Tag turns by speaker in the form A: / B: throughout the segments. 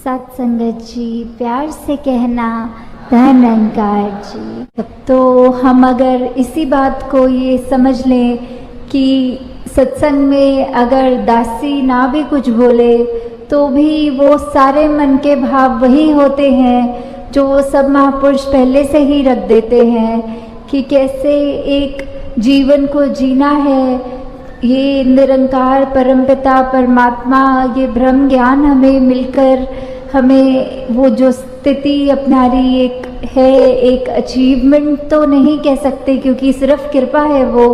A: सत्संगत जी, प्यार से कहना धनंकार जी। तो हम अगर इसी बात को ये समझ लें कि सत्संग में अगर दासी ना भी कुछ बोले तो भी वो सारे मन के भाव वही होते हैं जो सब महापुरुष पहले से ही रख देते हैं कि कैसे एक जीवन को जीना है। ये निरंकार परमपिता परमात्मा, ये ब्रह्म ज्ञान हमें मिलकर हमें वो जो स्थिति अपनारी एक है, एक अचीवमेंट तो नहीं कह सकते क्योंकि सिर्फ कृपा है वो,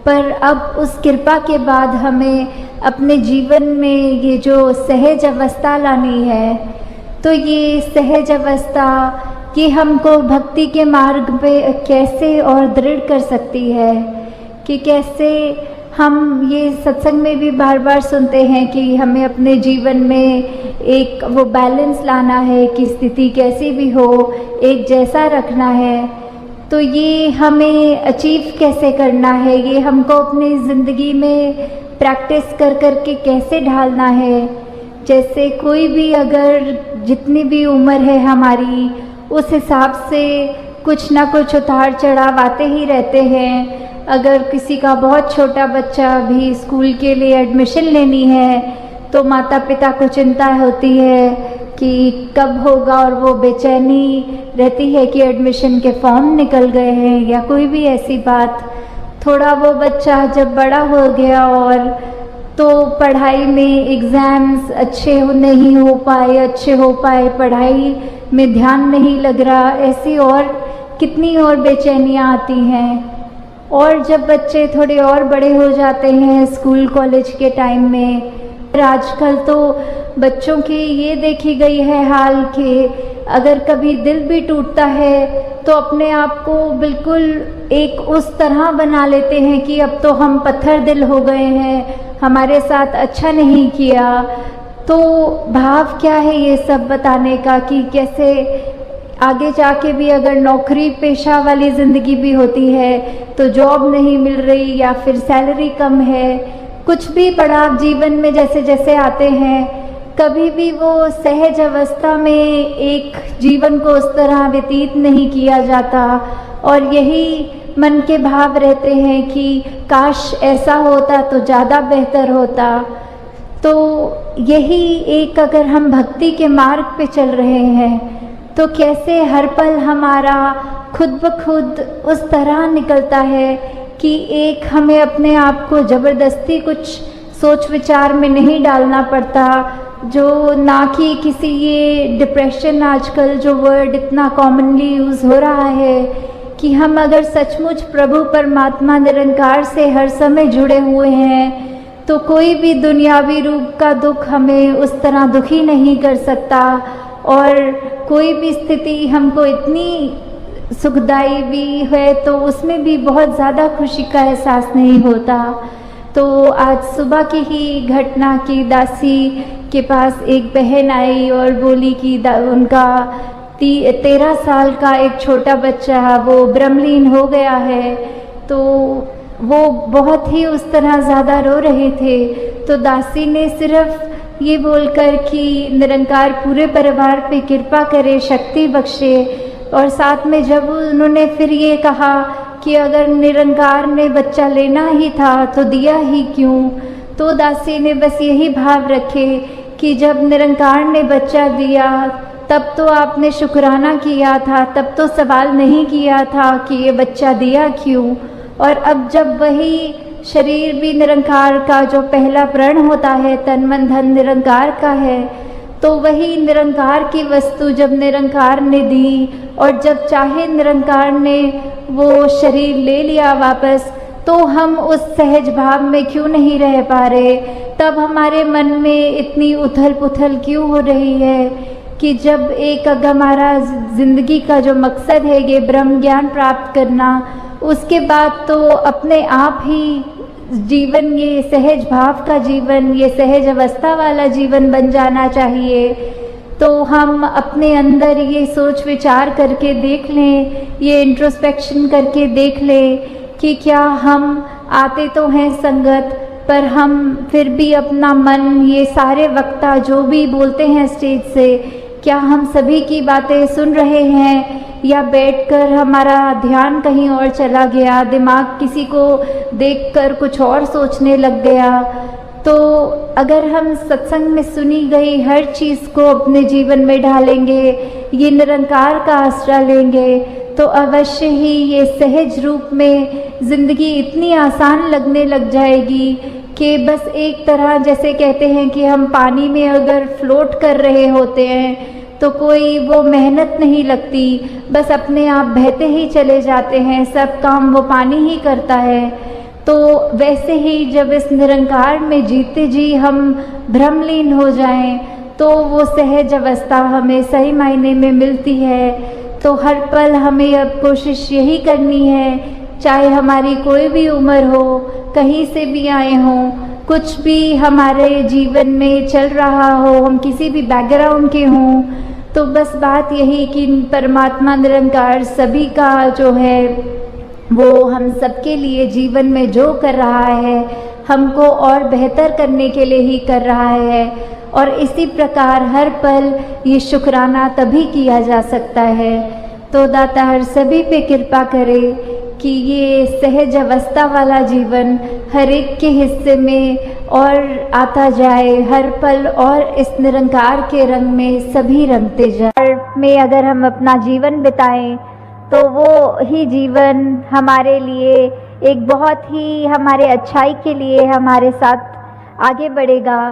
A: पर अब उस कृपा के बाद हमें अपने जीवन में ये जो सहज अवस्था लानी है। तो ये सहज अवस्था ये हमको भक्ति के मार्ग पे कैसे और दृढ़ कर सकती है कि कैसे हम ये सत्संग में भी बार बार सुनते हैं कि हमें अपने जीवन में एक वो बैलेंस लाना है कि स्थिति कैसी भी हो एक जैसा रखना है। तो ये हमें अचीव कैसे करना है, ये हमको अपनी ज़िंदगी में प्रैक्टिस कर कर के कैसे ढालना है। जैसे कोई भी अगर जितनी भी उम्र है हमारी उस हिसाब से कुछ ना कुछ उतार चढ़ाव आते ही रहते हैं। अगर किसी का बहुत छोटा बच्चा भी स्कूल के लिए एडमिशन लेनी है तो माता पिता को चिंता होती है कि कब होगा और वो बेचैनी रहती है कि एडमिशन के फॉर्म निकल गए हैं या कोई भी ऐसी बात। थोड़ा वो बच्चा जब बड़ा हो गया और तो पढ़ाई में एग्ज़ाम्स नहीं हो पाए, पढ़ाई में ध्यान नहीं लग रहा, ऐसी और कितनी और बेचैनियाँ आती हैं। और जब बच्चे थोड़े और बड़े हो जाते हैं स्कूल कॉलेज के टाइम में, आजकल तो बच्चों की ये देखी गई है हाल कि अगर कभी दिल भी टूटता है तो अपने आप को बिल्कुल एक उस तरह बना लेते हैं कि अब तो हम पत्थर दिल हो गए हैं, हमारे साथ अच्छा नहीं किया। तो भाव क्या है ये सब बताने का कि कैसे आगे जाके भी अगर नौकरी पेशा वाली ज़िंदगी भी होती है तो जॉब नहीं मिल रही या फिर सैलरी कम है, कुछ भी पड़ाव जीवन में जैसे जैसे आते हैं, कभी भी वो सहज अवस्था में एक जीवन को उस तरह व्यतीत नहीं किया जाता। और यही मन के भाव रहते हैं कि काश ऐसा होता तो ज़्यादा बेहतर होता। तो यही एक अगर हम भक्ति के मार्ग पे चल रहे हैं तो कैसे हर पल हमारा खुद ब खुद उस तरह निकलता है कि एक हमें अपने आप को ज़बरदस्ती कुछ सोच विचार में नहीं डालना पड़ता, जो ना कि किसी ये डिप्रेशन आजकल जो वर्ड इतना कॉमनली यूज़ हो रहा है कि हम अगर सचमुच प्रभु परमात्मा निरंकार से हर समय जुड़े हुए हैं तो कोई भी दुनियावी रूप का दुख हमें उस तरह दुखी नहीं कर सकता और कोई भी स्थिति हमको इतनी सुखदाई भी है तो उसमें भी बहुत ज़्यादा खुशी का एहसास नहीं होता। तो आज सुबह की ही घटना की दासी के पास एक बहन आई और बोली कि उनका 13 साल का एक छोटा बच्चा वो ब्रह्मलीन हो गया है। तो वो बहुत ही उस तरह ज़्यादा रो रहे थे। तो दासी ने सिर्फ ये बोलकर कि निरंकार पूरे परिवार पे कृपा करे, शक्ति बख्शे, और साथ में जब उन्होंने फिर ये कहा कि अगर निरंकार ने बच्चा लेना ही था तो दिया ही क्यों, तो दासी ने बस यही भाव रखे कि जब निरंकार ने बच्चा दिया तब तो आपने शुक्राना किया था, तब तो सवाल नहीं किया था कि ये बच्चा दिया क्यों। और अब जब वही शरीर भी निरंकार का जो पहला प्रण होता है, तन मन धन निरंकार का है, तो वही निरंकार की वस्तु जब निरंकार ने दी और जब चाहे निरंकार ने वो शरीर ले लिया वापस, तो हम उस सहज भाव में क्यों नहीं रह पा रहे। तब हमारे मन में इतनी उथल पुथल क्यों हो रही है कि जब एक अगर हमारा ज़िंदगी का जो मकसद है ये ब्रह्म ज्ञान प्राप्त करना, उसके बाद तो अपने आप ही जीवन ये सहज भाव का जीवन, ये सहज अवस्था वाला जीवन बन जाना चाहिए। तो हम अपने अंदर ये सोच विचार करके देख लें, ये इंट्रोस्पेक्शन करके देख लें कि क्या हम आते तो हैं संगत पर हम फिर भी अपना मन, ये सारे वक्ता जो भी बोलते हैं स्टेज से, क्या हम सभी की बातें सुन रहे हैं या बैठकर हमारा ध्यान कहीं और चला गया, दिमाग किसी को देखकर कुछ और सोचने लग गया। तो अगर हम सत्संग में सुनी गई हर चीज़ को अपने जीवन में ढालेंगे, ये निरंकार का आसरा लेंगे, तो अवश्य ही ये सहज रूप में ज़िंदगी इतनी आसान लगने लग जाएगी कि बस एक तरह, जैसे कहते हैं कि हम पानी में अगर फ्लोट कर रहे होते हैं तो कोई वो मेहनत नहीं लगती, बस अपने आप बहते ही चले जाते हैं, सब काम वो पानी ही करता है। तो वैसे ही जब इस निरंकार में जीते जी हम भ्रमलीन हो जाएं तो वो सहज अवस्था हमें सही मायने में मिलती है। तो हर पल हमें अब कोशिश यही करनी है, चाहे हमारी कोई भी उम्र हो, कहीं से भी आए हों, कुछ भी हमारे जीवन में चल रहा हो, हम किसी भी बैकग्राउंड के हों, तो बस बात यही कि परमात्मा निरंकार सभी का जो है वो हम सबके लिए जीवन में जो कर रहा है हमको और बेहतर करने के लिए ही कर रहा है। और इसी प्रकार हर पल ये शुक्राना तभी किया जा सकता है। तो दाता हर सभी पे कृपा करे कि ये सहज अवस्था वाला जीवन हर एक के हिस्से में और आता जाए, हर पल और इस निरंकार के रंग में सभी रंगते जाए। में अगर हम अपना जीवन बिताएं तो वो ही जीवन हमारे लिए एक बहुत ही हमारे अच्छाई के लिए हमारे साथ आगे बढ़ेगा।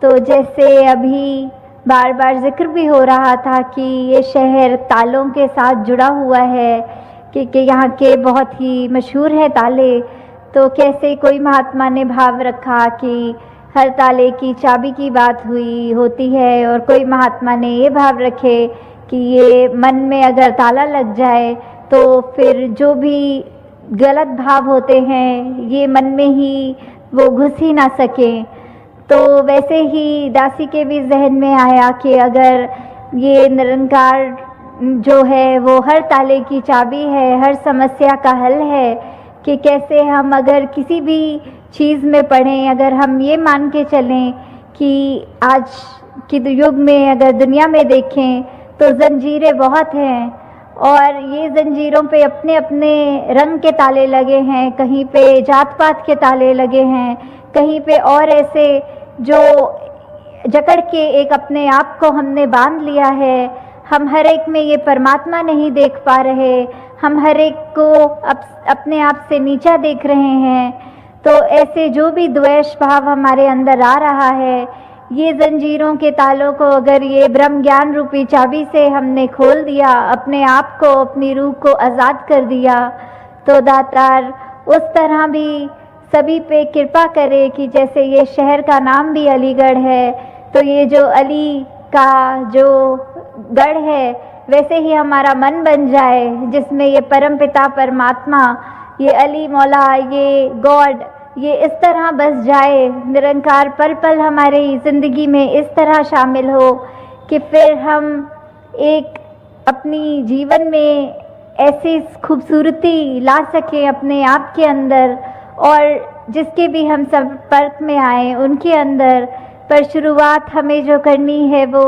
A: तो जैसे अभी बार बार जिक्र भी हो रहा था कि ये शहर तालों के साथ जुड़ा हुआ है, कि यहाँ के बहुत ही मशहूर है ताले। तो कैसे कोई महात्मा ने भाव रखा कि हर ताले की चाबी की बात होती है, और कोई महात्मा ने ये भाव रखे कि ये मन में अगर ताला लग जाए तो फिर जो भी गलत भाव होते हैं ये मन में ही वो घुस ही ना सके। तो वैसे ही दासी के भी जहन में आया कि अगर ये निरंकार जो है वो हर ताले की चाबी है, हर समस्या का हल है, कि कैसे हम अगर किसी भी चीज़ में पढ़ें, अगर हम ये मान के चलें कि आज के युग में अगर दुनिया में देखें तो जंजीरें बहुत हैं, और ये जंजीरों पे अपने अपने रंग के ताले लगे हैं, कहीं पे जात पात के ताले लगे हैं, कहीं पे और ऐसे जो जकड़ के एक अपने आप को हमने बांध लिया है। हम हर एक में ये परमात्मा नहीं देख पा रहे, हम हर एक को अपने आप से नीचा देख रहे हैं। तो ऐसे जो भी द्वेष भाव हमारे अंदर आ रहा है, ये जंजीरों के तालों को अगर ये ब्रह्म ज्ञान रूपी चाबी से हमने खोल दिया, अपने आप को, अपनी रूह को आज़ाद कर दिया, तो दातार उस तरह भी सभी पे कृपा करे कि जैसे ये शहर का नाम भी अलीगढ़ है, तो ये जो अली का जो गढ़ है वैसे ही हमारा मन बन जाए, जिसमें ये परमपिता परमात्मा, ये अली मौला, ये गॉड, ये इस तरह बस जाए, निरंकार पल पल हमारी ज़िंदगी में इस तरह शामिल हो कि फिर हम एक अपनी जीवन में ऐसी खूबसूरती ला सकें अपने आप के अंदर, और जिसके भी हम संपर्क में आए उनके अंदर। पर शुरुआत हमें जो करनी है वो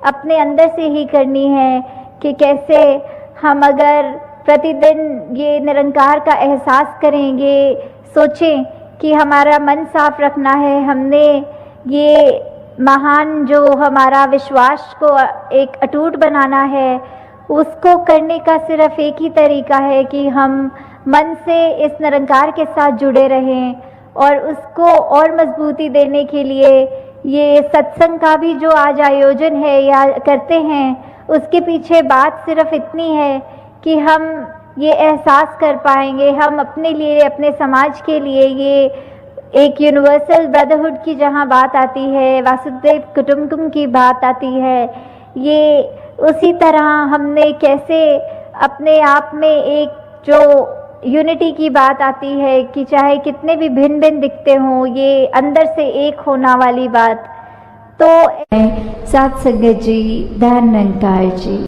A: अपने अंदर से ही करनी है कि कैसे हम अगर प्रतिदिन ये निरंकार का एहसास करेंगे, सोचें कि हमारा मन साफ रखना है, हमने ये महान जो हमारा विश्वास को एक अटूट बनाना है, उसको करने का सिर्फ एक ही तरीका है कि हम मन से इस निरंकार के साथ जुड़े रहें। और उसको और मजबूती देने के लिए ये सत्संग का भी जो आज आयोजन है या करते हैं, उसके पीछे बात सिर्फ इतनी है कि हम ये एहसास कर पाएंगे, हम अपने लिए, अपने समाज के लिए, ये एक यूनिवर्सल ब्रदरहुड की जहाँ बात आती है, वासुदेव कुटुंबकम की बात आती है, ये उसी तरह हमने कैसे अपने आप में एक जो यूनिटी की बात आती है कि चाहे कितने भी भिन्न भिन्न दिखते हों, ये अंदर से एक होना वाली बात। तो
B: साथ संगत जी, धन निरंकार जी।